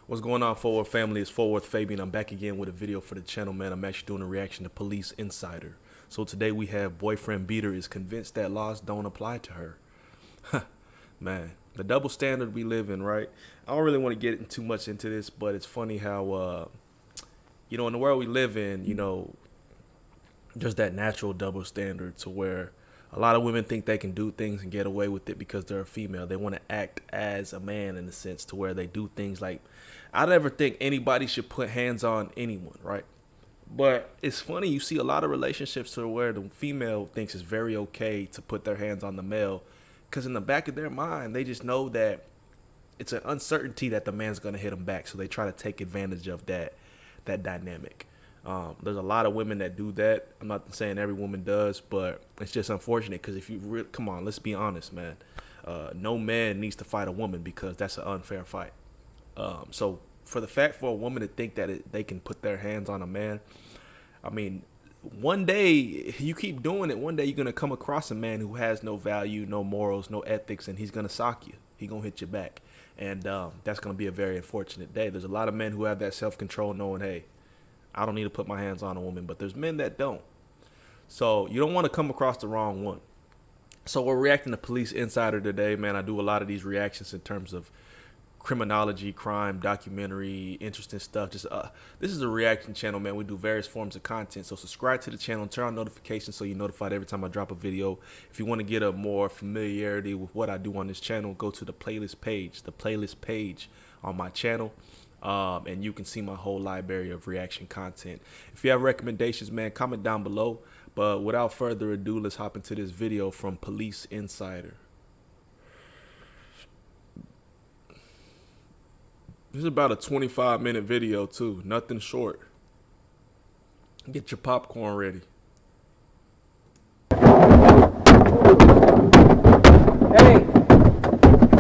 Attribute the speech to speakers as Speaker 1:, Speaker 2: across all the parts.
Speaker 1: What's going on, Forward family? It's Forward Fabian. I'm back again with a video for the channel, man. I'm actually doing a reaction to Police Insider. So today we have boyfriend Beater is convinced that laws don't apply to her. Man, the double standard we live in, right? I don't really want to get too much into this, but it's funny how, in the world we live in, there's that natural double standard to where a lot of women think they can do things and get away with it because they're a female. They want to act as a man in a sense to where they do things like, I never think anybody should put hands on anyone, right? But it's funny, you see a lot of relationships to where the female thinks it's very okay to put their hands on the male because in the back of their mind, they just know that it's an uncertainty that the man's going to hit them back. So they try to take advantage of that dynamic. There's a lot of women that do that. I'm not saying every woman does, but it's just unfortunate because if you come on, let's be honest, man. No man needs to fight a woman because that's an unfair fight. So for the fact for a woman to think that they can put their hands on a man, I mean, one day you keep doing it, one day you're going to come across a man who has no value, no morals, no ethics, and he's going to sock you. He's going to hit you back. And that's going to be a very unfortunate day. There's a lot of men who have that self-control knowing, hey, I don't need to put my hands on a woman, but there's men that don't. So you don't want to come across the wrong one. So we're reacting to Police Insider today, man. I do a lot of these reactions in terms of criminology, crime, documentary, interesting stuff. Just this is a reaction channel, man. We do various forms of content. So subscribe to the channel and turn on notifications so you're notified every time I drop a video. If you want to get a more familiarity with what I do on this channel, go to the playlist page on my channel. And you can see my whole library of reaction content. If you have recommendations, man, comment down below. But without further ado, let's hop into this video from Police Insider. This is about a 25-minute video, too. Nothing short. Get your popcorn ready.
Speaker 2: Hey,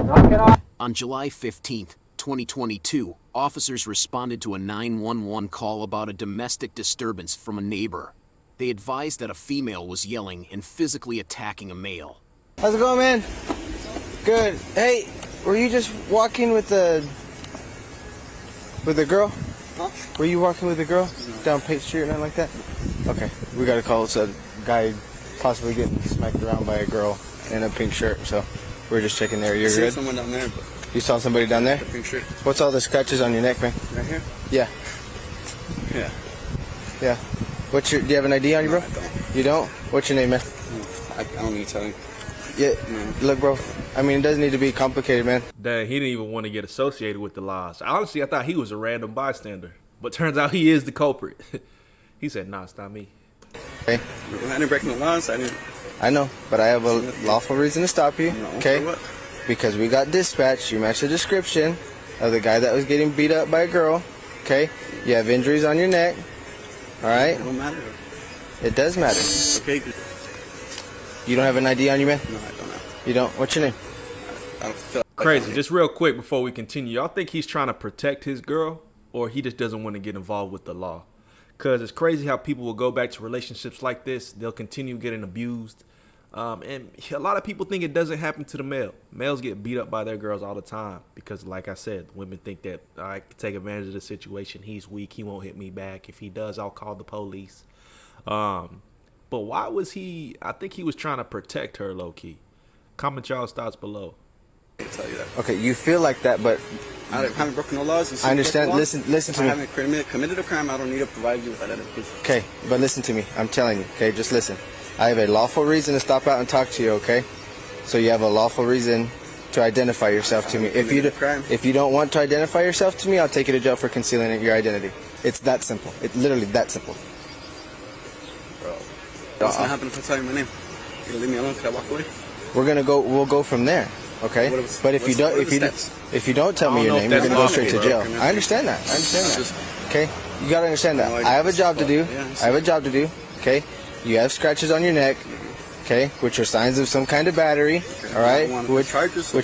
Speaker 2: knock it off.
Speaker 3: On July 15th, 2022, officers responded to a 911 call about a domestic disturbance from a neighbor. They advised that a female was yelling and physically attacking a male.
Speaker 4: How's it going, man? Good. Hey, were you just walking with the girl?
Speaker 5: Huh?
Speaker 4: Were you walking with the girl down Pate Street or nothing like that? Okay, we got a call. It's a guy possibly getting smacked around by a girl in a pink shirt. So we're just checking there. You're good?
Speaker 5: Someone down there, but
Speaker 4: You saw somebody down there?
Speaker 5: the pink shirt.
Speaker 4: What's all the scratches on your neck, man?
Speaker 5: Right here?
Speaker 4: Yeah.
Speaker 5: Yeah.
Speaker 4: Yeah. Do you have an ID on you, bro?
Speaker 5: No, I don't.
Speaker 4: You don't? What's your name, man?
Speaker 5: I don't need to tell you.
Speaker 4: Yeah.
Speaker 5: No.
Speaker 4: Look, bro. I mean, it doesn't need to be complicated, man.
Speaker 1: Dang, he didn't even want to get associated with the laws. Honestly, I thought he was a random bystander. But turns out he is the culprit. He said, nah, it's not me.
Speaker 4: Okay.
Speaker 5: I didn't break no laws.
Speaker 4: I know, but I have a lawful reason to stop you.
Speaker 5: No,
Speaker 4: Okay?
Speaker 5: for what?
Speaker 4: Because we got dispatched. You matched the description of the guy that was getting beat up by a girl. Okay? You have injuries on your neck. Alright?
Speaker 5: It don't matter.
Speaker 4: It does matter.
Speaker 5: Okay?
Speaker 4: You don't have an ID on you, man?
Speaker 5: No, I don't know.
Speaker 4: You don't? What's your name?
Speaker 5: I don't feel
Speaker 1: Crazy. Just real quick before we continue. Y'all think he's trying to protect his girl or he just doesn't want to get involved with the law? Because it's crazy how people will go back to relationships like this. They'll continue getting abused. And a lot of people think it doesn't happen to the male. Males get beat up by their girls all the time because, like I said, women think that I can take advantage of the situation. He's weak. He won't hit me back. If he does, I'll call the police. But why was he? I think he was trying to protect her, low-key. Comment y'all's thoughts below.
Speaker 5: I can't tell you that.
Speaker 4: Okay, you feel like that, but
Speaker 5: I haven't broken no laws. You see
Speaker 4: I
Speaker 5: me
Speaker 4: understand.
Speaker 5: break the law?
Speaker 4: Listen to
Speaker 5: I
Speaker 4: me.
Speaker 5: haven't committed a crime. I don't need to provide you with that identification.
Speaker 4: Okay, but listen to me. I'm telling you. Okay, just listen. I have a lawful reason to stop out and talk to you. Okay, so you have a lawful reason to identify yourself to me. If you don't want to identify yourself to me, I'll take you to jail for concealing your identity. It's that simple. It's literally that simple.
Speaker 5: Bro, what's gonna happen if I tell you my name? You gonna leave me alone? Can I walk away?
Speaker 4: We'll go from there. Okay, but if you don't tell me your name, you're gonna go straight to jail. I understand that. Okay, you gotta understand that. I have a job to do. Okay, you have scratches on your neck. Okay, which are signs of some kind of battery. All right, which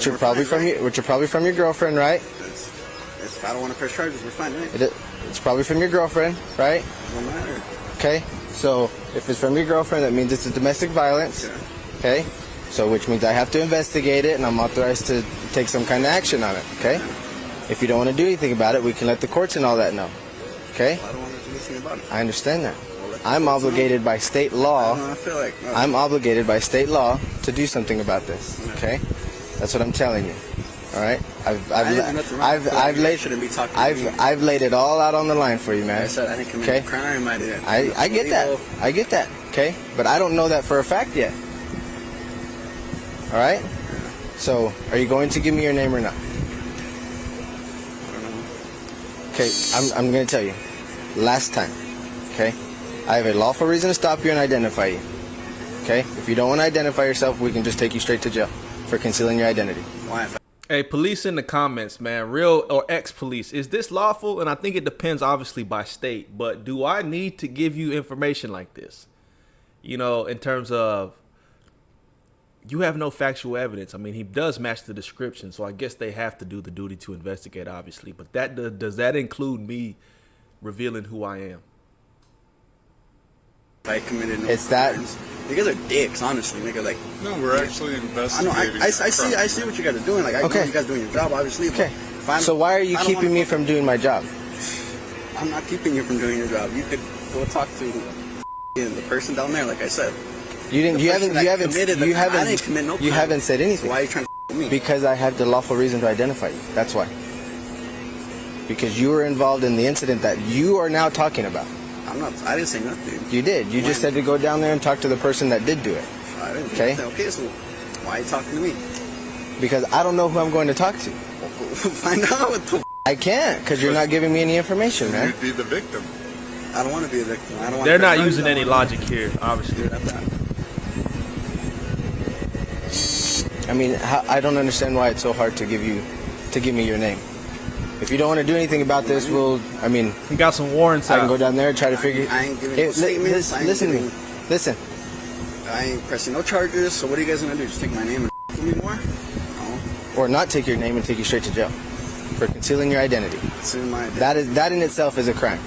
Speaker 4: are probably from your girlfriend, right?
Speaker 5: If I don't want to press charges, we're fine, right?
Speaker 4: It's probably from your girlfriend, right?
Speaker 5: It don't matter.
Speaker 4: Okay, so if it's from your girlfriend, that means it's a domestic violence. Okay, so which means I have to investigate it, and I'm authorized to take some kind of action on it. Okay. If you don't want to do anything about it, we can let the courts and all that know. Okay?
Speaker 5: I don't want to do anything about it.
Speaker 4: I understand that. I'm obligated by state law.
Speaker 5: I feel like
Speaker 4: I'm obligated by state law to do something about this. Okay? That's what I'm telling you. All right? I've laid it all out on the line for you, man.
Speaker 5: I said I didn't commit a crime.
Speaker 4: I get that. I get that. Okay? But I don't know that for a fact yet. All right? So, are you going to give me your name or not? Okay, I'm going to tell you. Last time. Okay? I have a lawful reason to stop you and identify you. Okay? If you don't want to identify yourself, we can just take you straight to jail for concealing your identity.
Speaker 5: Why?
Speaker 1: Hey, police in the comments, man, real or ex-police, is this lawful? And I think it depends, obviously, by state. But do I need to give you information like this? You know, in terms of, you have no factual evidence. I mean, he does match the description, so I guess they have to do the duty to investigate, obviously. But that does that include me revealing who I am?
Speaker 5: I committed no
Speaker 4: It's that.
Speaker 5: crimes. You guys are dicks, honestly. Nigga, like,
Speaker 6: No, we're actually investigating.
Speaker 5: I see what you guys are doing. Like, I know you guys doing your job, obviously.
Speaker 4: Okay.
Speaker 5: But
Speaker 4: So why are you keeping me from doing my job?
Speaker 5: I'm not keeping you from doing your job. You could go talk to the person down there, like I said.
Speaker 4: You didn't. You haven't. You haven't. You
Speaker 5: I didn't commit no
Speaker 4: haven't.
Speaker 5: crime.
Speaker 4: You haven't said
Speaker 5: So
Speaker 4: anything.
Speaker 5: why are you trying to with me?
Speaker 4: Because I have the lawful reason to identify you. That's why. Because you were involved in the incident that you are now talking about.
Speaker 5: I'm not. I didn't say nothing.
Speaker 4: You did. You just said to go down there and talk to the person that did do it.
Speaker 5: I didn't.
Speaker 4: Okay.
Speaker 5: Okay. So why are you talking to me?
Speaker 4: Because I don't know who I'm going to talk to.
Speaker 5: Find out what the.
Speaker 4: I can't, because you're not giving me any information, man.
Speaker 6: You'd be the victim.
Speaker 5: I don't want to be a victim. I don't want.
Speaker 1: They're not using any logic here, obviously.
Speaker 4: I mean, I don't understand why it's so hard to give me your name. If you don't want to do anything about this, I mean,
Speaker 1: We got some warrants
Speaker 4: I
Speaker 1: out.
Speaker 4: can go down there and try to figure.
Speaker 5: I ain't giving no statements.
Speaker 4: Listen to me. Listen.
Speaker 5: I ain't pressing no charges. So what are you guys gonna do? Just take my name and with me more? No.
Speaker 4: Or not take your name and take you straight to jail for concealing your identity.
Speaker 5: It's in my identity.
Speaker 4: That in itself is a crime.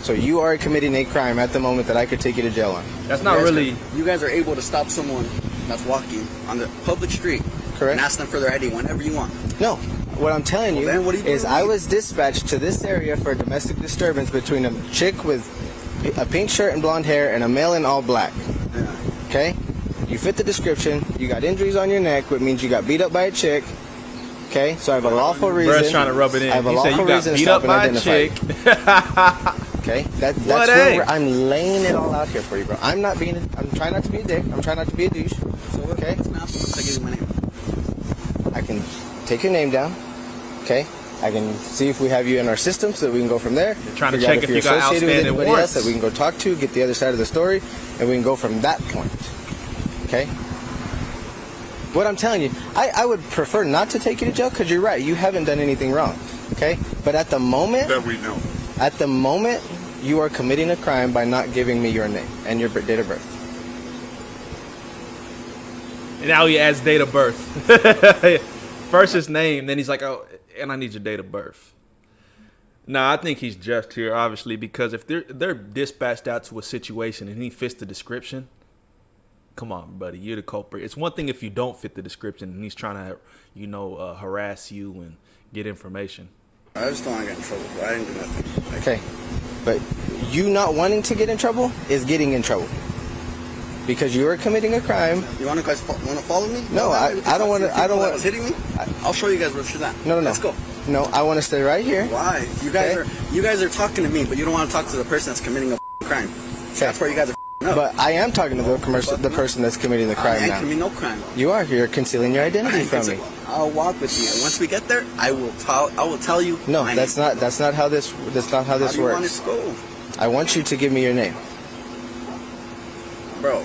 Speaker 4: So you are committing a crime at the moment that I could take you to jail on.
Speaker 1: That's not really.
Speaker 5: You guys are able to stop someone that's walking on the public street.
Speaker 4: Correct.
Speaker 5: And ask them for their ID whenever you want.
Speaker 4: No. What I'm telling you
Speaker 5: then what are you
Speaker 4: is
Speaker 5: doing?
Speaker 4: I was dispatched to this area for a domestic disturbance between a chick with a pink shirt and blonde hair and a male in all black.
Speaker 5: Yeah.
Speaker 4: Okay? You fit the description. You got injuries on your neck, which means you got beat up by a chick. Okay? So I have a lawful reason.
Speaker 1: Bruh's trying to rub it in.
Speaker 4: I have a
Speaker 1: He said
Speaker 4: lawful
Speaker 1: you got
Speaker 4: reason to
Speaker 1: beat
Speaker 4: stop
Speaker 1: up
Speaker 4: and
Speaker 1: by a
Speaker 4: identify
Speaker 1: chick.
Speaker 4: you. Okay? That's
Speaker 1: What,
Speaker 4: where
Speaker 1: eh?
Speaker 4: I'm laying it all out here for you, bro. I'm trying not to be a dick. I'm trying not to be a douche.
Speaker 5: So what?
Speaker 4: Okay?
Speaker 5: What's now? Once I give you my name.
Speaker 4: I can take your name down. Okay? I can see if we have you in our system so that we can go from there.
Speaker 1: You're trying to
Speaker 4: Figure out
Speaker 1: check if
Speaker 4: you're
Speaker 1: you got
Speaker 4: associated with
Speaker 1: outstanding
Speaker 4: anybody else
Speaker 1: warrants.
Speaker 4: that we can go talk to, get the other side of the story, and we can go from that point. Okay? What I'm telling you, I would prefer not to take you to jail because you're right. You haven't done anything wrong. Okay? But at the moment,
Speaker 6: That we know.
Speaker 4: you are committing a crime by not giving me your name and your date of birth.
Speaker 1: And now he adds date of birth. First his name, then he's like, oh, and I need your date of birth. Nah, I think he's just here, obviously, because if they're dispatched out to a situation and he fits the description, come on, buddy, you're the culprit. It's one thing if you don't fit the description and he's trying to, harass you and get information.
Speaker 5: I just don't want to get in trouble. But I didn't do nothing.
Speaker 4: Okay? But you not wanting to get in trouble is getting in trouble. Because you are committing a crime.
Speaker 5: You want to follow me?
Speaker 4: No, I don't want to. I don't want.
Speaker 5: Was hitting me? I'll show you guys where she's at.
Speaker 4: No.
Speaker 5: Let's go.
Speaker 4: No, I want to stay right here.
Speaker 5: Why? You guys are talking to me, but you don't want to talk to the person that's committing a crime. So that's where you guys are up.
Speaker 4: But I am talking to the person that's committing the crime
Speaker 5: I ain't
Speaker 4: now.
Speaker 5: committing no crime.
Speaker 4: You are. You're concealing your identity from me.
Speaker 5: I'll walk with you. And once we get there, I will tell you.
Speaker 4: No,
Speaker 5: my
Speaker 4: that's
Speaker 5: name.
Speaker 4: not how this
Speaker 5: How do you want it
Speaker 4: works.
Speaker 5: to go,
Speaker 4: I want you to give me your name.
Speaker 5: bro?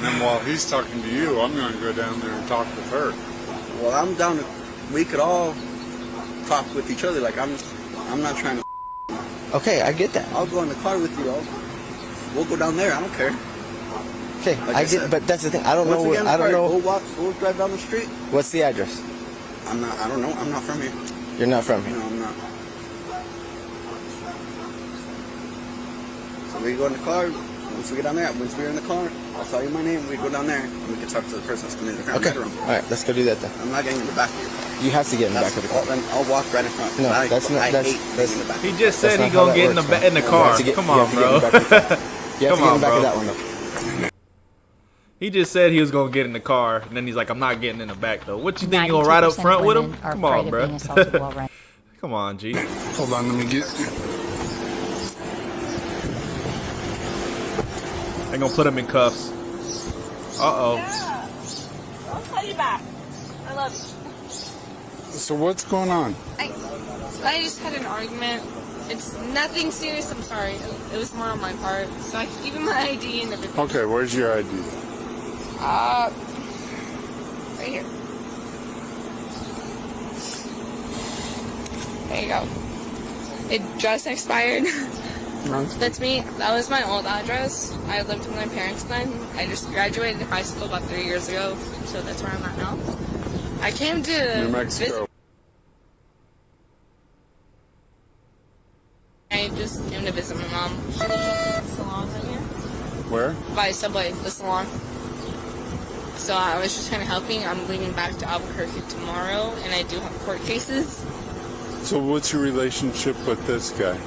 Speaker 6: And while he's talking to you, I'm going to go down there and talk with her.
Speaker 5: Well, I'm down to. We could all talk with each other. Like I'm not trying to.
Speaker 4: Okay, I get that.
Speaker 5: I'll go in the car with you. We'll go down there. I don't care.
Speaker 4: Okay,
Speaker 5: Like
Speaker 4: I
Speaker 5: I
Speaker 4: get.
Speaker 5: said,
Speaker 4: But that's the thing. I don't
Speaker 5: Once we
Speaker 4: know.
Speaker 5: get in the
Speaker 4: I don't
Speaker 5: car,
Speaker 4: know.
Speaker 5: We'll drive down the street.
Speaker 4: What's the address?
Speaker 5: I don't know. I'm not from here.
Speaker 4: You're not from here.
Speaker 5: No, I'm not. So we go in the car. Once we get down there, once we're in the car, I'll tell you my name. We go down there and we can talk to the person that's committing the crime.
Speaker 4: Okay.
Speaker 5: Later on.
Speaker 4: All right, let's go do that then.
Speaker 5: I'm not getting in the back of you.
Speaker 4: You have to get in the back of the car.
Speaker 5: Then I'll walk right in front.
Speaker 4: No,
Speaker 5: I
Speaker 4: that's not.
Speaker 5: hate
Speaker 4: That's
Speaker 5: being in the back.
Speaker 1: He just said
Speaker 4: not
Speaker 1: he
Speaker 4: how
Speaker 1: gonna
Speaker 4: that
Speaker 1: get
Speaker 4: works,
Speaker 1: in the car. Come on, bro.
Speaker 4: You have to get in the back of that one, though.
Speaker 1: He just said he was gonna get in the car, and then he's like, "I'm not getting in the back though." What you think you gonna ride up front with him? Come on, bro. Come on, G.
Speaker 6: Hold on, let me get.
Speaker 1: They're gonna put him in cuffs. Uh-oh.
Speaker 7: Yeah. I'll call you back. I love you.
Speaker 6: So what's going on?
Speaker 7: I just had an argument. It's nothing serious, I'm sorry. It was more on my part. So I can give him my ID and everything.
Speaker 6: Okay, where's your ID?
Speaker 7: Right here. There you go. It just expired. That's me. That was my old address. I lived with my parents then. I just graduated high school about 3 years ago, so that's where I'm at now. I came to
Speaker 6: New Mexico.
Speaker 7: visit. I just came to visit my mom. She lives at the salon right here.
Speaker 6: Where?
Speaker 7: By Subway, the salon. So I was just kind of helping. I'm leaving back to Albuquerque tomorrow, and I do have court cases.
Speaker 6: So what's your relationship with this guy?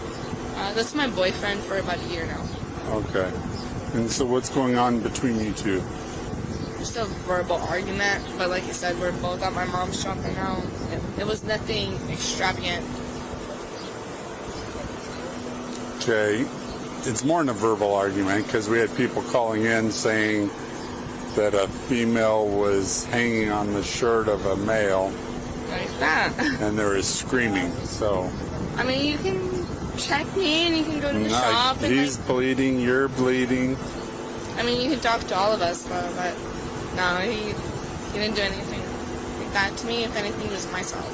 Speaker 7: That's my boyfriend for about a year now.
Speaker 6: Okay. And so what's going on between you two?
Speaker 7: Just a verbal argument, but like I said, we're both at my mom's shop right now. It was nothing extravagant.
Speaker 6: Okay. It's more than a verbal argument because we had people calling in saying that a female was hanging on the shirt of a male.
Speaker 7: Like that.
Speaker 6: And there was screaming, so.
Speaker 7: I mean, you can check me and you can go to the shop. And
Speaker 6: he's bleeding, you're bleeding.
Speaker 7: I mean, you can talk to all of us, though, but no, he didn't do anything like that to me. If anything, it was myself.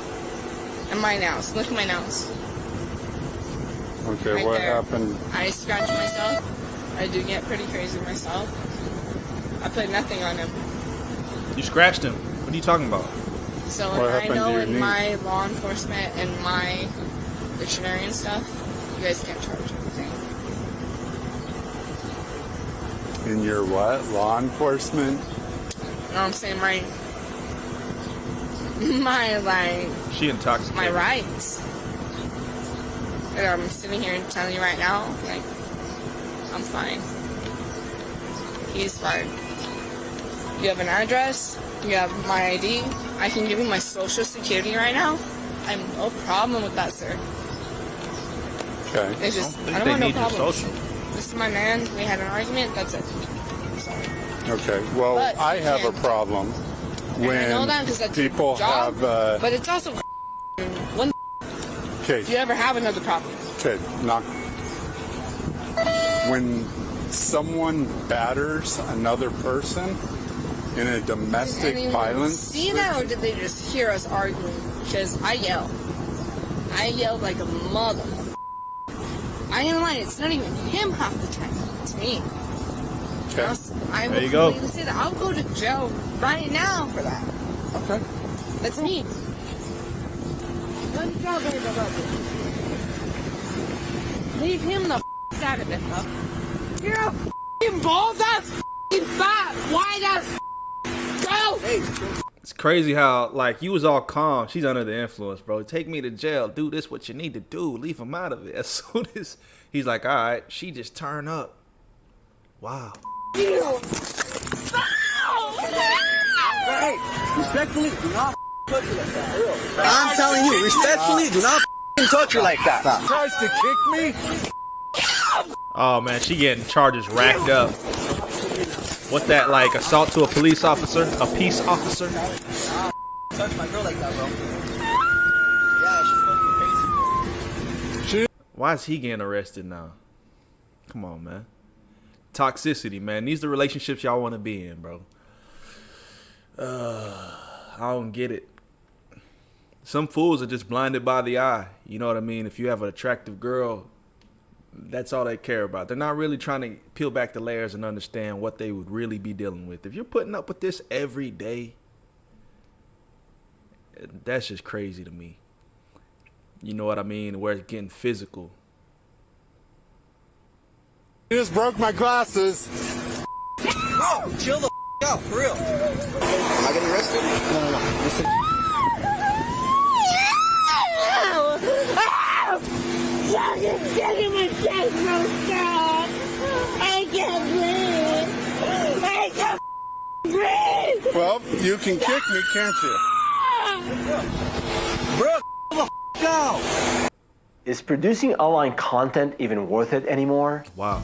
Speaker 7: And my nails. Look at my nails.
Speaker 6: Okay,
Speaker 7: Right
Speaker 6: what
Speaker 7: there.
Speaker 6: happened?
Speaker 7: I scratch myself. I do get pretty crazy myself. I put nothing on him.
Speaker 1: You scratched him. What are you talking about?
Speaker 7: So
Speaker 6: What
Speaker 7: I
Speaker 6: happened
Speaker 7: know
Speaker 6: to your
Speaker 7: in
Speaker 6: knee?
Speaker 7: my law enforcement and my dictionary and stuff, you guys can't charge anything.
Speaker 6: In your what? Law enforcement?
Speaker 7: You know what I'm saying?
Speaker 1: She intoxicated.
Speaker 7: My rights. And I'm sitting here and telling you right now, like, I'm fine. He's fine. You have an address. You have my ID. I can give you my social security right now. I have no problem with that, sir.
Speaker 6: Okay.
Speaker 7: It's just, I don't
Speaker 1: they
Speaker 7: want no
Speaker 1: need your
Speaker 7: problems.
Speaker 1: social.
Speaker 7: This is my man. We had an argument. That's it. I'm sorry.
Speaker 6: Okay. Well,
Speaker 7: But
Speaker 6: I
Speaker 7: you
Speaker 6: have a
Speaker 7: can't-
Speaker 6: problem
Speaker 7: And I know that
Speaker 6: when
Speaker 7: 'cause that's
Speaker 6: people
Speaker 7: your job,
Speaker 6: have.
Speaker 7: but it's also when
Speaker 6: Okay.
Speaker 7: do you ever have another problem?
Speaker 6: Okay. Knock. When someone batters another person in a domestic
Speaker 7: Did anyone
Speaker 6: violence.
Speaker 7: see that, or did they just hear us arguing? Because I yell. I yelled like a mother. I ain't lying. It's not even him half the time. It's me.
Speaker 6: Okay.
Speaker 7: I
Speaker 1: There
Speaker 7: will
Speaker 1: you go.
Speaker 7: completely say that. I'll go to jail right now for that.
Speaker 6: Okay.
Speaker 7: That's me. Good job, everybody. Leave him the out of it, bro. You're a f***ing bald-ass f***ing fat, white-ass go!
Speaker 1: It's crazy how, like, you was all calm. She's under the influence, bro. Take me to jail. Do this what you need to do. Leave him out of it. As soon as he's like, all right, she just turn up. Wow.
Speaker 5: Hey, respectfully, do not touch her like that. I'm telling you, respectfully, do not touch her like that.
Speaker 6: Tries to kick me?
Speaker 1: Oh, man, she getting charges racked up. What's that, like, assault to a police officer? A peace officer?
Speaker 5: Touch my girl like that, bro. Yeah, she's fucking crazy.
Speaker 1: Why is he getting arrested now? Come on, man. Toxicity, man. These are the relationships y'all want to be in, bro. I don't get it. Some fools are just blinded by the eye. You know what I mean? If you have an attractive girl, that's all they care about. They're not really trying to peel back the layers and understand what they would really be dealing with. If you're putting up with this every day, that's just crazy to me. You know what I mean? Where it's getting physical.
Speaker 6: You just broke my glasses.
Speaker 5: Bro, chill the out, for real. Am I getting arrested?
Speaker 4: No. Listen.
Speaker 6: You can kick me, can't you?
Speaker 4: Bro, go.
Speaker 2: Is producing online content even worth it anymore?
Speaker 1: Wow.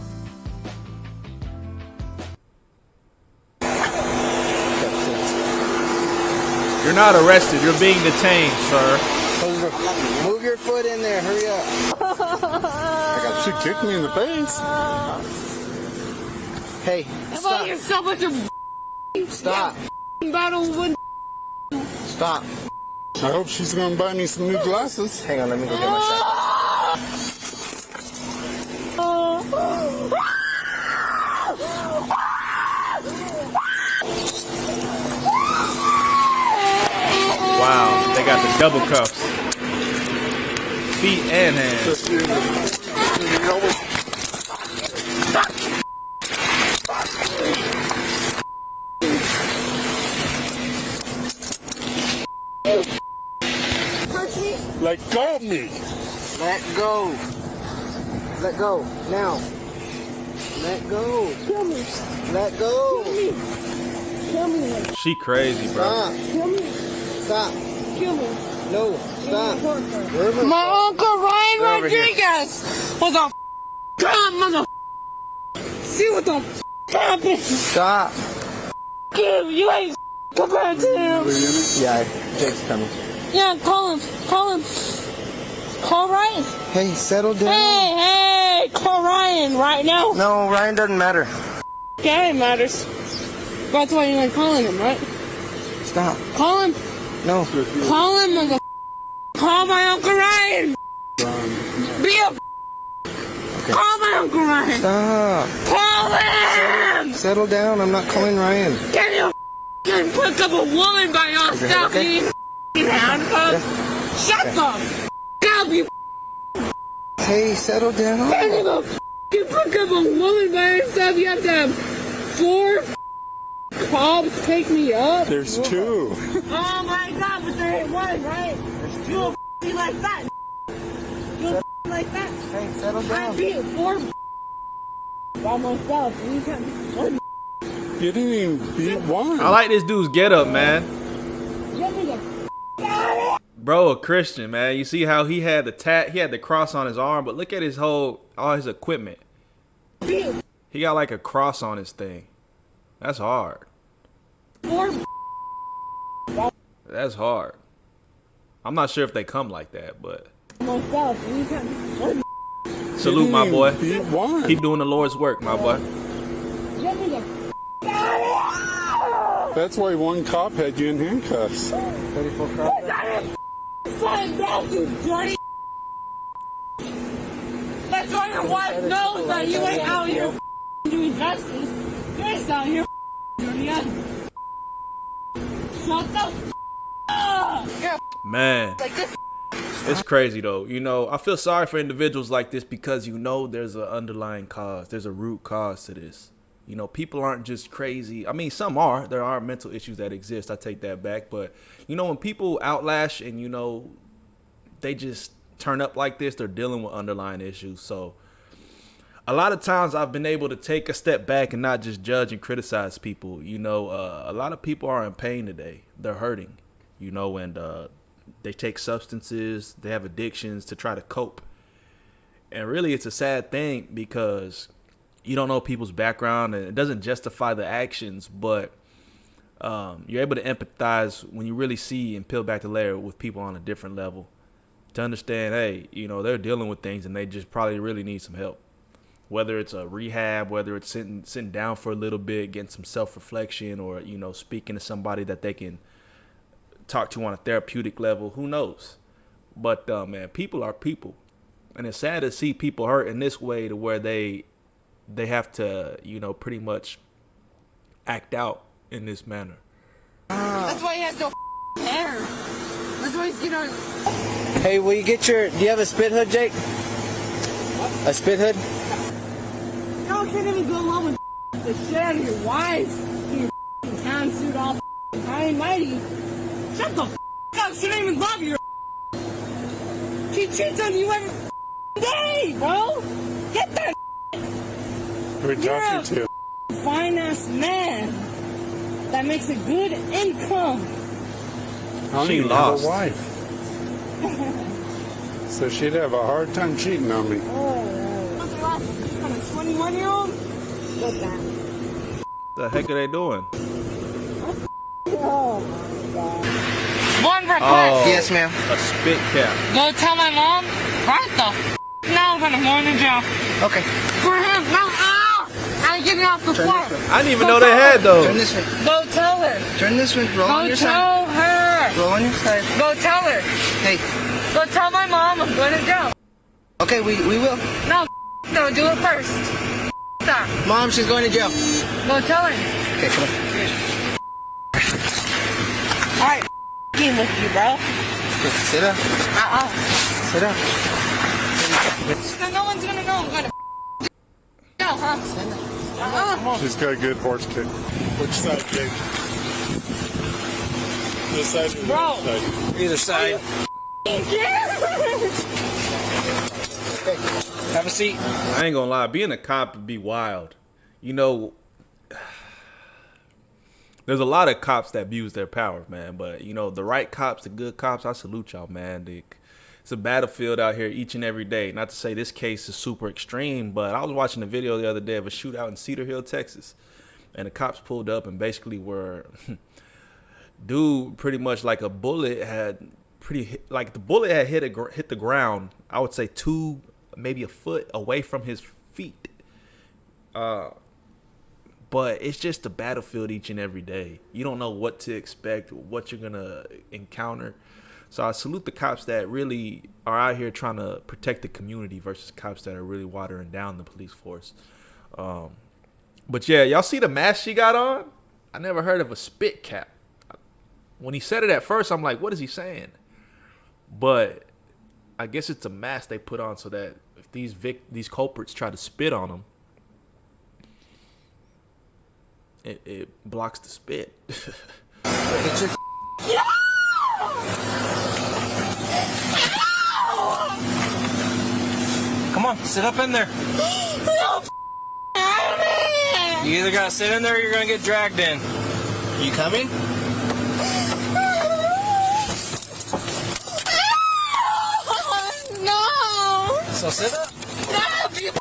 Speaker 1: You're not arrested. You're being detained, sir.
Speaker 4: Move your foot in there. Hurry up.
Speaker 6: She kicked me in the face.
Speaker 4: Hey, stop.
Speaker 7: You're so much of
Speaker 4: Stop.
Speaker 7: battle with.
Speaker 4: Stop.
Speaker 6: I hope she's going to buy me some new glasses.
Speaker 4: Hang on, let me go get my shot.
Speaker 1: Wow, they got the double cuffs. Feet and hands.
Speaker 6: Let go of me.
Speaker 4: Let go. Let go. Now. Let go.
Speaker 7: Kill me.
Speaker 4: Let go.
Speaker 7: Kill me.
Speaker 1: She crazy, bro.
Speaker 4: Stop.
Speaker 7: Kill me.
Speaker 4: Stop.
Speaker 7: Kill me.
Speaker 4: No. Stop. Wherever.
Speaker 7: My Uncle Ryan
Speaker 4: They're over here.
Speaker 7: Rodriguez was a gun, mother. See what the happened?
Speaker 4: Stop.
Speaker 7: Dude, you ain't compared to him.
Speaker 4: Yeah, Jake's coming.
Speaker 7: Yeah, call him. Call him. Call Ryan.
Speaker 4: Hey, settle down.
Speaker 7: Hey, call Ryan right now.
Speaker 4: No, Ryan doesn't matter.
Speaker 7: Yeah, it matters. That's why you're calling him, right?
Speaker 4: Stop.
Speaker 7: Call him.
Speaker 4: No.
Speaker 7: Call him, mother. Call my Uncle Ryan. Be a. Call my Uncle Ryan.
Speaker 4: Stop.
Speaker 7: Call him.
Speaker 4: Settle down. I'm not calling Ryan.
Speaker 7: Can you pick up a woman by yourself?
Speaker 4: Okay.
Speaker 7: You ain't handcuffed. Shut the up, you.
Speaker 4: Hey, settle down.
Speaker 7: You pick up a woman by yourself. You have to have 4 cops take me up.
Speaker 6: There's 2.
Speaker 7: Oh my God, but there ain't one, right? You a like that. You a like that.
Speaker 4: Hey, settle
Speaker 7: I
Speaker 4: down.
Speaker 7: beat 4 by myself. You can't.
Speaker 6: You didn't even beat one.
Speaker 1: I like this dude's get up, man.
Speaker 7: Get me the.
Speaker 1: Bro, a Christian, man. You see how he had the cross on his arm, but look at all his equipment. He got like a cross on his thing. That's hard.
Speaker 7: 4
Speaker 1: That's hard. I'm not sure if they come like that, but
Speaker 7: myself. You can't.
Speaker 1: salute, my boy.
Speaker 6: Beat one.
Speaker 1: Keep doing the Lord's work, my boy.
Speaker 7: Get me the.
Speaker 6: That's why one cop had you in handcuffs.
Speaker 4: 34 crowd.
Speaker 7: Find out, you dirty. That's why your wife knows that you ain't out here doing justice. You're just out here dirty ass. Shut the up.
Speaker 1: Man,
Speaker 7: Like this.
Speaker 1: it's crazy though. You know, I feel sorry for individuals like this because you know there's an underlying cause. There's a root cause to this. You know, people aren't just crazy. I mean, some are. There are mental issues that exist. I take that back. But, you know, when people outlash and, you know, they just turn up like this, they're dealing with underlying issues. So a lot of times I've been able to take a step back and not just judge and criticize people. You know, a lot of people are in pain today. They're hurting, you know, and they take substances. They have addictions to try to cope. And really, it's a sad thing because you don't know people's background and it doesn't justify the actions, but you're able to empathize when you really see and peel back the layer with people on a different level to understand, hey, you know, they're dealing with things and they just probably really need some help. Whether it's a rehab, whether it's sitting down for a little bit, getting some self-reflection, or, you know, speaking to somebody that they can talk to on a therapeutic level, who knows? But, man, people are people. And it's sad to see people hurt in this way to where they have to, you know, pretty much act out in this manner.
Speaker 7: That's why he has no hair. That's why he's gonna.
Speaker 4: Hey, will you get do you have a spit hood, Jake? A spit hood?
Speaker 7: Y'all can't even go along with the shit out of your wife. Your town suit all high and mighty. Shut the up. She don't even love you. She cheats on you every day, bro. Get that.
Speaker 6: Who are you talking to?
Speaker 7: Fine ass man. that makes a good income.
Speaker 6: I don't
Speaker 1: She
Speaker 6: even
Speaker 1: lost.
Speaker 6: have a wife. So she'd have a hard time cheating on me.
Speaker 7: What's the last kind of 21-year-old? Look that.
Speaker 1: The heck are they doing?
Speaker 7: Oh my god. One request.
Speaker 1: Oh,
Speaker 4: Yes, ma'am.
Speaker 1: a spit cap.
Speaker 7: Go tell my mom right the now I'm gonna go in jail.
Speaker 4: Okay.
Speaker 7: For him, no, I'm getting off the floor.
Speaker 1: I didn't even know they had those.
Speaker 4: Turn this way.
Speaker 7: Go tell her.
Speaker 4: Turn this way. Roll on
Speaker 7: Go
Speaker 4: your side.
Speaker 7: tell her.
Speaker 4: Roll on your side.
Speaker 7: Go tell her.
Speaker 4: Hey.
Speaker 7: Go tell my mom I'm going to jail.
Speaker 4: Okay, we will.
Speaker 7: No, no, do it first. Stop.
Speaker 4: Mom, she's going to jail.
Speaker 7: Go tell her.
Speaker 4: Okay, come on.
Speaker 7: All right, game with you, bro.
Speaker 4: Okay, sit down. Sit down.
Speaker 7: So no one's gonna know I'm gonna jail, huh?
Speaker 6: She's got a good horse kick. Which side, Jake? This side or the
Speaker 7: Bro.
Speaker 6: other side?
Speaker 4: Either side. Have a seat.
Speaker 1: I ain't gonna lie, being a cop would be wild. You know, there's a lot of cops that abuse their power, man. But, you know, the right cops, the good cops, I salute y'all, man. It's a battlefield out here each and every day. Not to say this case is super extreme, but I was watching a video the other day of a shootout in Cedar Hill, Texas. And the cops pulled up and basically were, dude, pretty much like a bullet had the bullet had hit the ground, I would say maybe a foot away from his feet. But it's just a battlefield each and every day. You don't know what to expect, what you're gonna encounter. So I salute the cops that really are out here trying to protect the community versus cops that are really watering down the police force. But yeah, y'all see the mask she got on? I never heard of a spit cap. When he said it at first, I'm like, what is he saying? But I guess it's a mask they put on so that if these culprits try to spit on them, it blocks the spit.
Speaker 4: Come on, sit up in there. You either gotta sit in there or you're gonna get dragged in. You coming?
Speaker 7: No!
Speaker 4: So sit up.
Speaker 7: No, you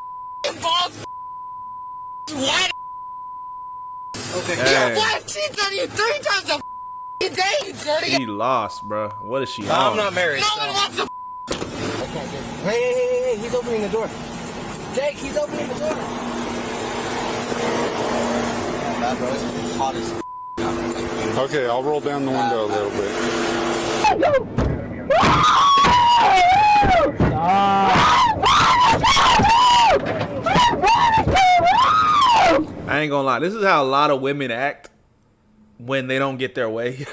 Speaker 7: boss! What?
Speaker 4: Okay.
Speaker 1: Hey,
Speaker 7: Your wife cheats on you 3 times a day, you dirty.
Speaker 1: she lost, bro. What is she on?
Speaker 4: I'm not married.
Speaker 7: No
Speaker 4: So.
Speaker 7: one wants to.
Speaker 4: Hey, he's opening the door. Jake, he's opening the door. Bad, bro. It's hot as
Speaker 6: Okay, I'll roll down the window a little bit.
Speaker 1: I ain't gonna lie. This is how a lot of women act when they don't get their way.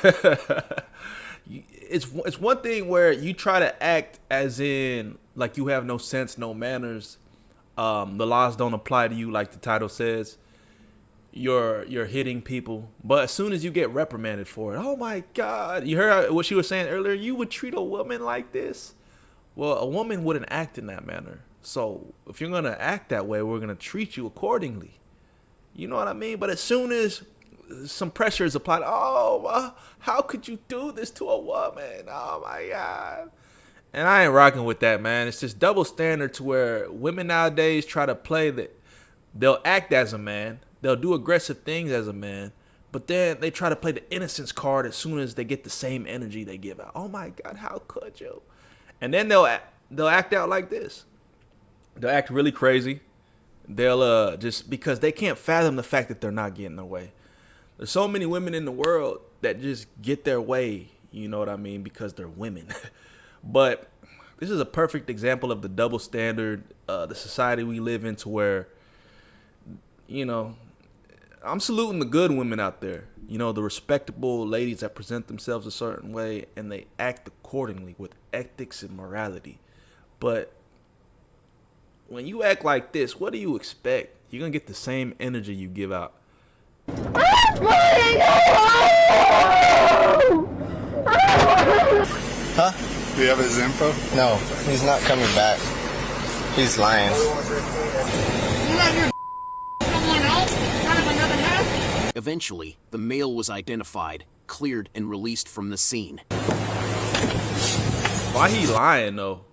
Speaker 1: It's one thing where you try to act as in like you have no sense, no manners. The laws don't apply to you, like the title says. You're hitting people, but as soon as you get reprimanded for it, oh my God! You heard what she was saying earlier. You would treat a woman like this? Well, a woman wouldn't act in that manner. So if you're gonna act that way, we're gonna treat you accordingly. You know what I mean? But as soon as some pressure is applied, how could you do this to a woman? Oh my God. And I ain't rocking with that, man. It's just double standard to where women nowadays try to play that they'll act as a man. They'll do aggressive things as a man. But then they try to play the innocence card as soon as they get the same energy they give out. Oh my God, how could you? And then they'll act out like this. They'll act really crazy. They'll just because they can't fathom the fact that they're not getting their way. There's so many women in the world that just get their way, you know what I mean, because they're women. But this is a perfect example of the double standard, the society we live in, to where, you know, I'm saluting the good women out there, you know, the respectable ladies that present themselves a certain way and they act accordingly with ethics and morality. But when you act like this, what do you expect? You're going to get the same energy you give out.
Speaker 4: Huh?
Speaker 6: Do you have his info?
Speaker 4: No, he's not coming back. He's lying.
Speaker 7: You let your someone else out of another house?
Speaker 3: Eventually, the male was identified, cleared, and released from the scene.
Speaker 1: Why he lying though?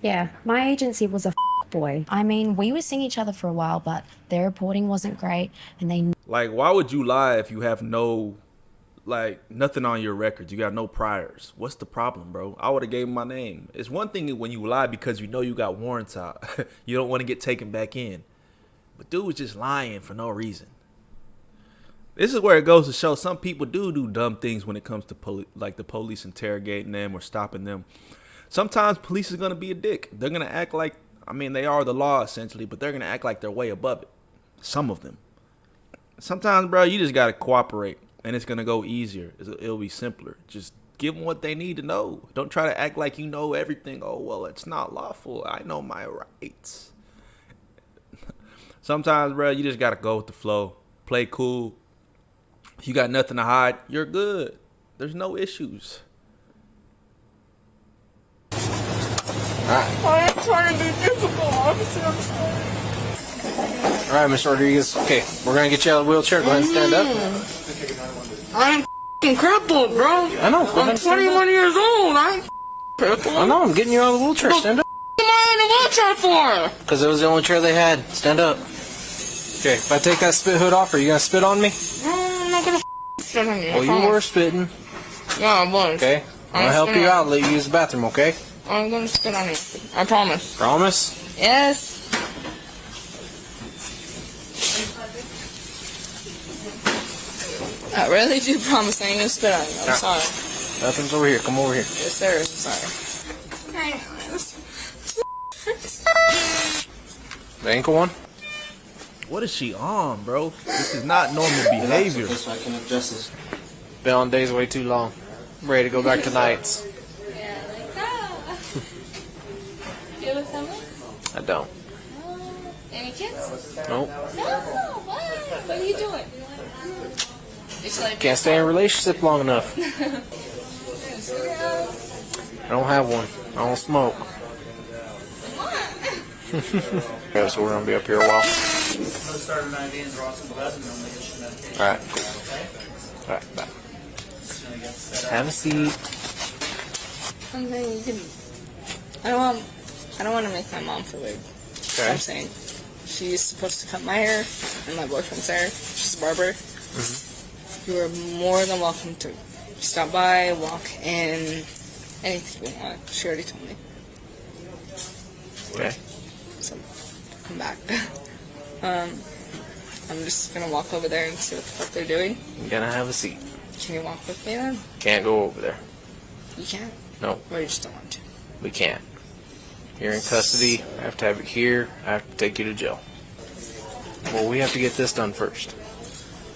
Speaker 8: Yeah, my agency was a boy. I mean, we were seeing each other for a while, but their reporting wasn't great, and they...
Speaker 1: Like, why would you lie if you have no, like, nothing on your records? You got no priors. What's the problem, bro? I would have gave him my name. It's one thing when you lie because you know you got warrants out. You don't want to get taken back in. But dude was just lying for no reason. This is where it goes to show some people do dumb things when it comes to the police interrogating them or stopping them. Sometimes police is going to be a dick. They're going to act like, I mean, they are the law essentially, but they're going to act like they're way above it. Some of them. Sometimes, bro, you just got to cooperate and it's going to go easier. It'll be simpler. Just give them what they need to know. Don't try to act like you know everything. Oh, well, it's not lawful. I know my rights. Sometimes, bro, you just got to go with the flow. Play cool. If you got nothing to hide, you're good. There's no issues.
Speaker 7: I am trying to be difficult, officer. I'm sorry.
Speaker 4: All right, Mr. Rodriguez. Okay, we're gonna get you out of the wheelchair. Go ahead and stand up.
Speaker 7: I'm f***ing crippled, bro.
Speaker 4: I know.
Speaker 7: I'm 21 years old. I'm crippled.
Speaker 4: I know. I'm getting you out of the wheelchair. Stand up.
Speaker 7: What am I in the wheelchair for?
Speaker 4: Because it was the only chair they had. Stand up. Okay. If I take that spit hood off, are you gonna spit on me?
Speaker 7: No, I'm not gonna spit on you.
Speaker 4: Well, you were spitting.
Speaker 7: Yeah, I was.
Speaker 4: Okay. I'm gonna help you out. Let you use the bathroom. Okay.
Speaker 7: I'm gonna spit on you. I promise.
Speaker 4: Promise?
Speaker 7: Yes. I really do promise I ain't gonna spit on you. I'm sorry.
Speaker 4: Nothing's over here. Come over here.
Speaker 7: Yes, sir. I'm sorry.
Speaker 4: The ankle one?
Speaker 1: What is she on, bro? This is not normal behavior.
Speaker 4: So I can adjust this. Been on days way too long. I'm ready to go back to nights.
Speaker 7: Yeah, like that. You have a family?
Speaker 4: I don't.
Speaker 7: Any kids?
Speaker 4: Nope.
Speaker 7: No. What? What are you doing? It's like
Speaker 4: Can't stay in a relationship long enough. I don't have one. I don't smoke. Yeah, so we're gonna be up here a while. Alright, cool. Alright, bye. Have a seat.
Speaker 7: I'm saying you can. I don't want to make my mom feel weird.
Speaker 4: Okay.
Speaker 7: I'm saying she's supposed to cut my hair and my boyfriend's hair. She's a barber. You are more than welcome to stop by, walk in, anything you want. She already told me.
Speaker 4: Okay.
Speaker 7: So, come back. I'm just gonna walk over there and see what the fuck they're doing.
Speaker 4: You're gonna have a seat.
Speaker 7: Can you walk with me then?
Speaker 4: Can't go over there.
Speaker 7: You can't?
Speaker 4: No,
Speaker 7: Or you just don't want to?
Speaker 4: we can't. You're in custody. I have to have you here. I have to take you to jail. Well, we have to get this done first.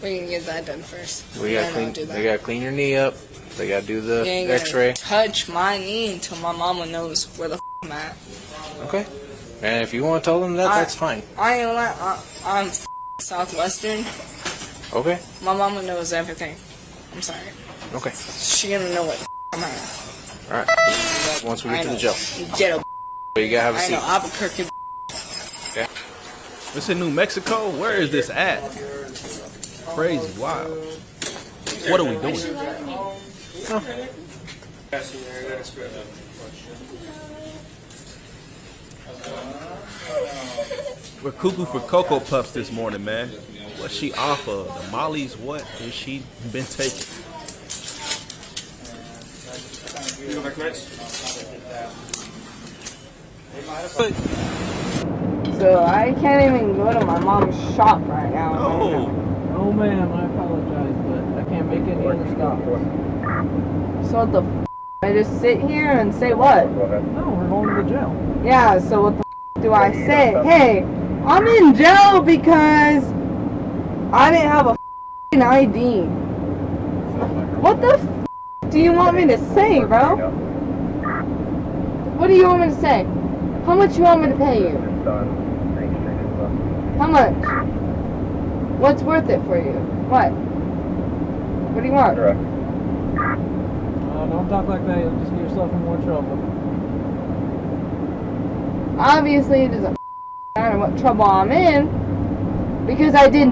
Speaker 7: We're gonna get that done first.
Speaker 4: We gotta clean. They gotta clean your knee up. They gotta do the
Speaker 7: You ain't gonna
Speaker 4: X-ray.
Speaker 7: touch my knee until my mama knows where the f I'm at.
Speaker 4: Okay. And if you want to tell them that, that's fine.
Speaker 7: I ain't gonna I'm Southwestern.
Speaker 4: Okay.
Speaker 7: My mama knows everything. I'm sorry.
Speaker 4: Okay.
Speaker 7: She gonna know what the f I'm at.
Speaker 4: All right. Once we get to the jail,
Speaker 7: Ghetto.
Speaker 4: you gotta have a
Speaker 7: I
Speaker 4: seat.
Speaker 7: know Albuquerque.
Speaker 4: Okay.
Speaker 1: It's in New Mexico? Where is this at? Crazy, wild. What are we doing? We're cuckoo for Cocoa Puffs this morning, man. What's she off of? The Molly's, what has she been taking?
Speaker 7: So I can't even go to my mom's shop right now.
Speaker 9: Oh ma'am, I apologize, but I can't make any other stops.
Speaker 7: So what the f? I just sit here and say what?
Speaker 9: No, we're going to the jail.
Speaker 7: Yeah, so what the f do I say? Hey, I'm in jail because I didn't have a f***ing ID. What the f do you want me to say, bro? What do you want me to say? How much you want me to pay you? How much? What's worth it for you? What? What do you want?
Speaker 9: Don't talk like that, you'll just get yourself in more trouble.
Speaker 7: Obviously, it doesn't matter what trouble I'm in because I did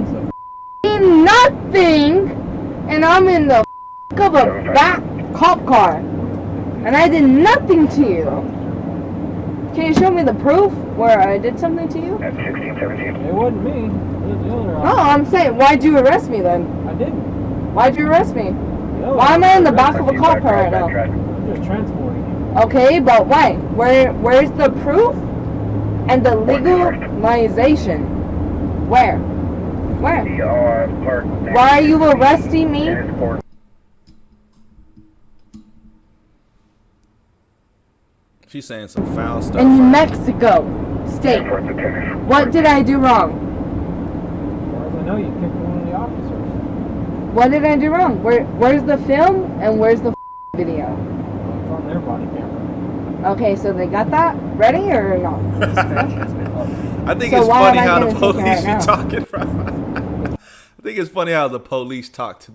Speaker 7: nothing. nothing, and I'm in the of a back cop car, and I did nothing to you. Can you show me the proof where I did something to you?
Speaker 9: It wasn't me. It was the other
Speaker 7: No,
Speaker 9: officer.
Speaker 7: I'm saying, why'd you arrest me then?
Speaker 9: I didn't.
Speaker 7: Why'd you arrest me?
Speaker 9: The
Speaker 7: Why am I in the back of a cop car right now?
Speaker 9: I'm just transporting you.
Speaker 7: Okay, but why? Where's the proof and the legalization? Where? Where? Why are you arresting me?
Speaker 1: She's saying some foul stuff.
Speaker 7: In Mexico State. What did I do wrong?
Speaker 9: As far as I know, you kicked one of the officers.
Speaker 7: What did I do wrong? Where's the film and where's the video?
Speaker 9: It's on their body camera.
Speaker 7: Okay, so they got that ready or not?
Speaker 1: I think
Speaker 7: So
Speaker 1: it's
Speaker 7: why
Speaker 1: funny
Speaker 7: am I
Speaker 1: how the
Speaker 7: gonna take it
Speaker 1: police
Speaker 7: right
Speaker 1: be
Speaker 7: now?
Speaker 1: talking from. I think it's funny how the police talk to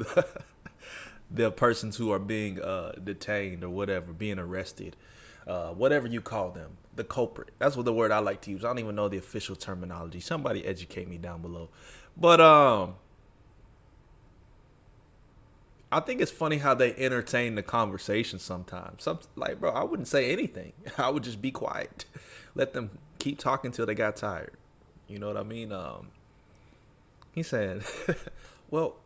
Speaker 1: the persons who are being detained or whatever, being arrested, whatever you call them, the culprit. That's what the word I like to use. I don't even know the official terminology. Somebody educate me down below. But I think it's funny how they entertain the conversation sometimes. Like, bro, I wouldn't say anything. I would just be quiet. Let them keep talking till they got tired. You know what I mean? He said, well,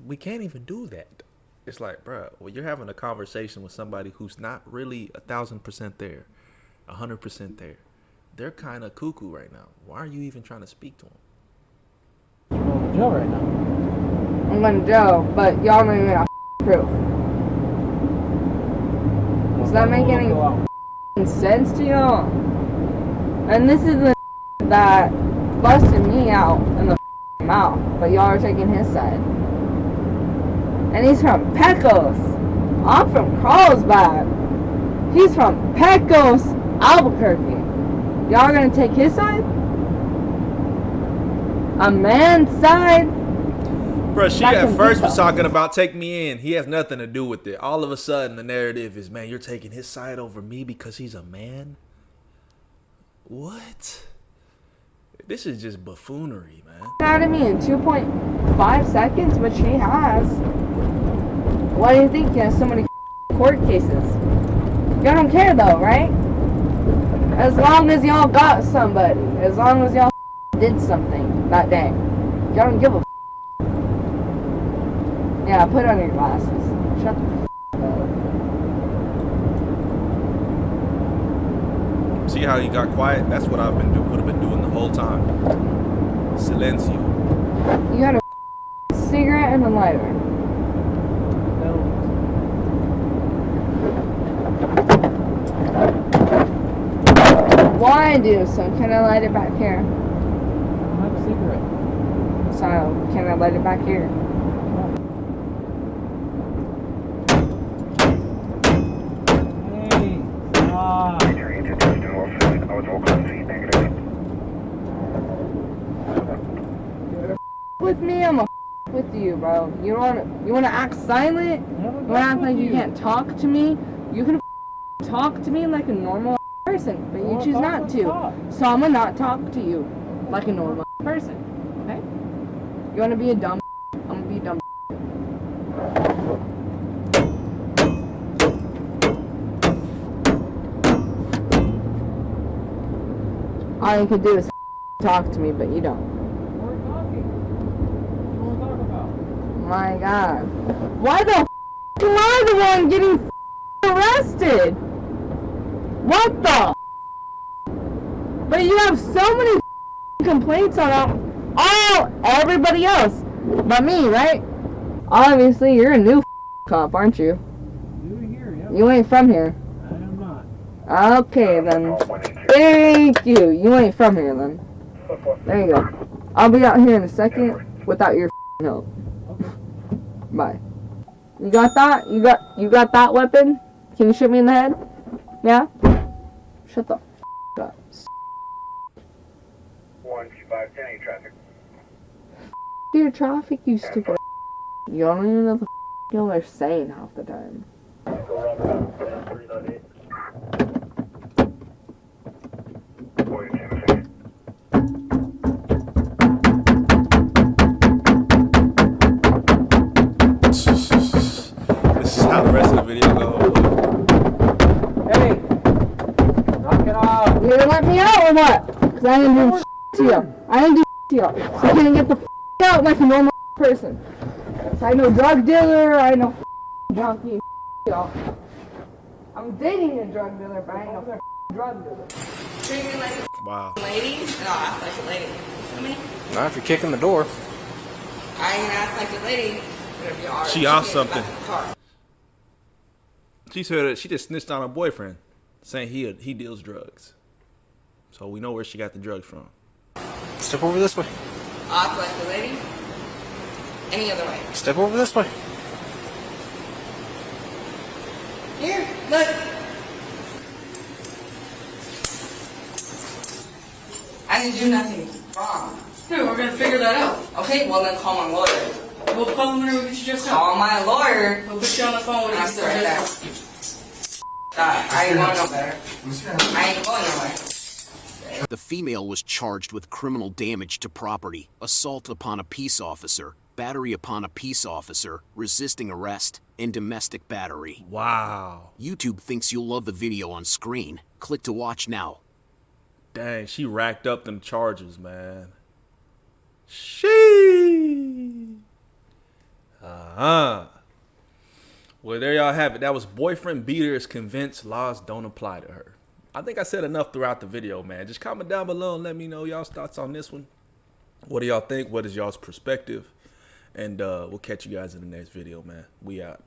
Speaker 1: we can't even do that. It's like, bro, well, you're having a conversation with somebody who's not really 1,000% there, 100% there. They're kind of cuckoo right now. Why are you even trying to speak to them?
Speaker 9: You're going to jail right now.
Speaker 7: I'm going to jail, but y'all don't even have proof. Does that make any sense to y'all? And this is the that busted me out in the mouth, but y'all are taking his side. And he's from Pecos. I'm from Carlsbad. He's from Pecos, Albuquerque. Y'all are gonna take his side? A man's side?
Speaker 1: Bro, she
Speaker 7: That
Speaker 1: at
Speaker 7: can
Speaker 1: first
Speaker 7: be
Speaker 1: was
Speaker 7: so.
Speaker 1: talking about take me in. He has nothing to do with it. All of a sudden, the narrative is, man, you're taking his side over me because he's a man? What? This is just buffoonery, man.
Speaker 7: Out of me in 2.5 seconds, which he has. What do you think? He has so many court cases. Y'all don't care though, right? As long as y'all got somebody, as long as y'all did something that day, y'all don't give a. Yeah, put on your glasses. Shut the up.
Speaker 1: See how he got quiet? That's what I've been would have been doing the whole time. Silencio.
Speaker 7: You got a cigarette and a lighter. Why I do so? Can I light it back here?
Speaker 9: I don't have a cigarette.
Speaker 7: So can I light it back here?
Speaker 9: Hey, stop.
Speaker 7: With me, I'm a with you, bro. You wanna act silent? You wanna act like you can't talk to me? You can talk to me like a normal person, but you choose not to. So I'm gonna not talk to you like a normal person. Okay? You wanna be a dumb? I'm gonna be a dumb. All you can do is talk to me, but you don't.
Speaker 9: We're talking. What do you want to talk about?
Speaker 7: My God. Why the am I the one getting arrested? What the But you have so many complaints on everybody else but me, right? Obviously, you're a new cop, aren't you?
Speaker 9: New here, yep.
Speaker 7: You ain't from here.
Speaker 9: I am not.
Speaker 7: Okay, then. Thank you. You ain't from here, then. There you go. I'll be out here in a second without your help. Bye. You got that? You got that weapon? Can you shoot me in the head? Yeah? Shut the up.
Speaker 10: 12510 traffic.
Speaker 7: Your traffic, you stupid. You don't even know the y'all are saying half the time.
Speaker 11: You gonna let me out or what? Because I didn't do to you. I didn't do to you. So you can get the out like a normal person. So I know drug dealer, I know junkie, y'all. I'm dating a drug dealer, but I ain't no drug dealer.
Speaker 7: Treat me like a
Speaker 1: Wow.
Speaker 7: lady, and I'll act like a lady. You feel me?
Speaker 4: Not if you're kicking the door.
Speaker 7: I ain't gonna act like a lady, but if you are,
Speaker 1: She on something. She said that she just snitched on her boyfriend, saying he deals drugs. So we know where she got the drugs from.
Speaker 4: Step over this way.
Speaker 7: I'll act like a lady. Any other way.
Speaker 4: Step over this way.
Speaker 7: Here, look. I didn't do nothing wrong.
Speaker 12: Dude, we're gonna figure that out.
Speaker 7: Okay, well then call my lawyer.
Speaker 12: We'll call him whenever we get you just out.
Speaker 7: Call my lawyer.
Speaker 12: We'll put you on the phone when
Speaker 7: And I'll
Speaker 12: we
Speaker 7: sit
Speaker 12: get
Speaker 7: right
Speaker 12: you
Speaker 7: there.
Speaker 12: just
Speaker 7: I ain't going no better. I ain't going nowhere.
Speaker 3: The female was charged with criminal damage to property, assault upon a peace officer, battery upon a peace officer, resisting arrest, and domestic battery.
Speaker 1: Wow.
Speaker 3: YouTube thinks you'll love the video on screen. Click to watch now.
Speaker 1: Dang, she racked up them charges, man. She. Well, there y'all have it. That was boyfriend beater is convinced laws don't apply to her. I think I said enough throughout the video, man. Just comment down below and let me know y'all's thoughts on this one. What do y'all think? What is y'all's perspective? And we'll catch you guys in the next video, man. We out.